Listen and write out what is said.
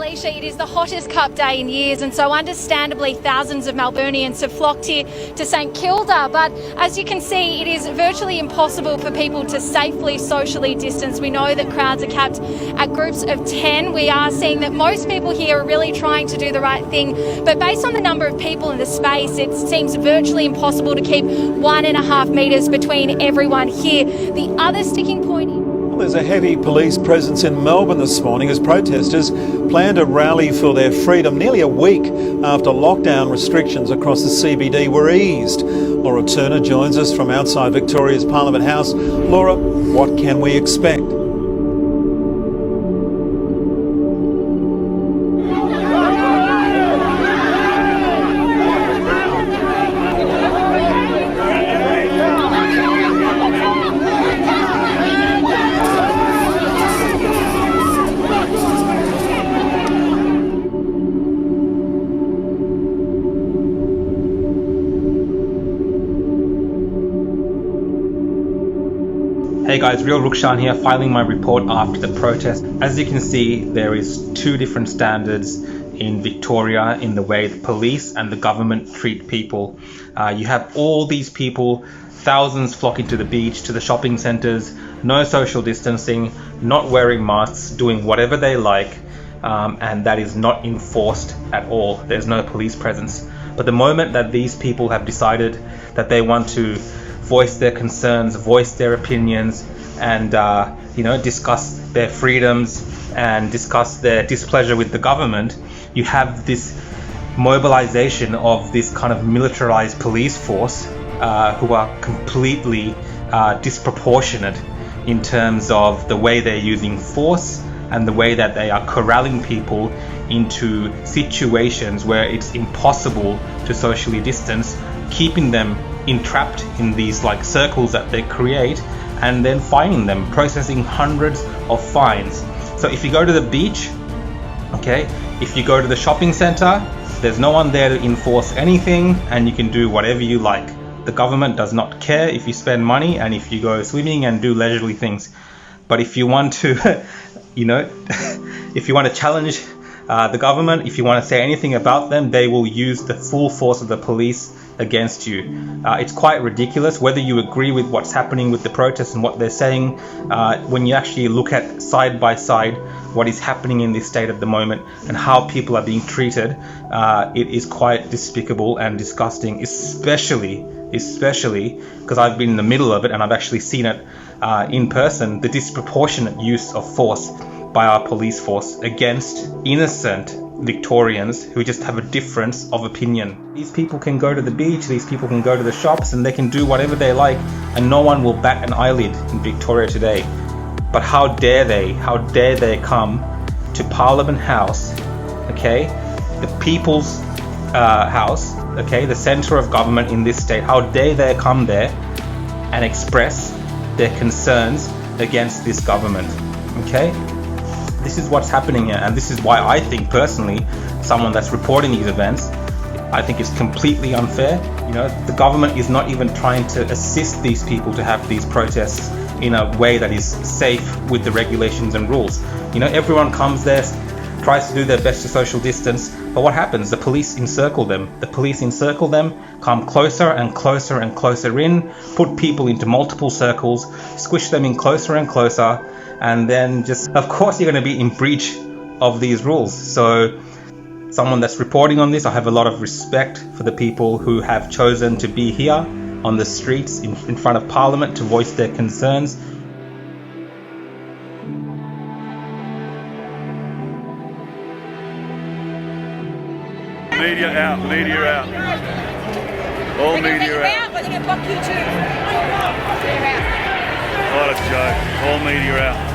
Alicia, it is the hottest Cup day in years, and so understandably thousands of Melburnians have flocked here to St Kilda. But as you can see, it is virtually impossible for people to safely socially distance. We know that crowds are capped at groups of 10. We are seeing that most people here are really trying to do the right thing, but based on the number of people in the space, it seems virtually impossible to keep 1.5 metres between everyone here. The other sticking point... There's a heavy police presence in Melbourne this morning as protesters plan to rally for their freedom nearly a week after lockdown restrictions across the CBD were eased. Laura Turner joins us from outside Victoria's Parliament House. Laura, what can we expect? Hey guys, Real Rukshan here, filing my report after the protest. As you can see, there is two different standards in Victoria in the way the police and the government treat people. You have all these people, thousands flocking to the beach, to the shopping centres, no social distancing, not wearing masks, doing whatever they like, and that is not enforced at all. There's no police presence. But the moment that these people have decided that they want to voice their concerns, voice their opinions, and discuss their freedoms and discuss their displeasure with the government, you have this mobilization of this kind of militarized police force who are completely disproportionate in terms of the way they're using force and the way that they are corralling people into situations where it's impossible to socially distance, keeping them entrapped in these like circles that they create, and then fining them, processing hundreds of fines. So if you go to the beach, okay, if you go to the shopping center, there's no one there to enforce anything, and you can do whatever you like. The government does not care if you spend money and if you go swimming and do leisurely things. But if you want to if you want to challenge the government, if you want to say anything about them, they will use the full force of the police against you. It's quite ridiculous whether you agree with what's happening with the protests and what they're saying. When you actually look at side by side what is happening in this state at the moment and how people are being treated, it is quite despicable and disgusting, especially because I've been in the middle of it and I've actually seen it in person, the disproportionate use of force by our police force against innocent Victorians who just have a difference of opinion. These people can go to the beach, these people can go to the shops, and they can do whatever they like, and no one will bat an eyelid in Victoria today. But how dare they come to Parliament House, okay, the people's house, okay, the centre of government in this state, how dare they come there and express their concerns against this government, okay? This is what's happening here, and this is why I think personally, someone that's reporting these events, I think it's completely unfair. The government is not even trying to assist these people to have these protests in a way that is safe with the regulations and rules. Everyone comes there, tries to do their best to social distance, but what happens? The police encircle them. Come closer and closer and closer in, put people into multiple circles, squish them in closer and closer, and then just, of course, you're going to be in breach of these rules. So someone that's reporting on this, I have a lot of respect for the people who have chosen to be here on the streets in front of Parliament to voice their concerns. Media out, media out. All media out. But they're going to block you too. They're out. What a joke. All media out.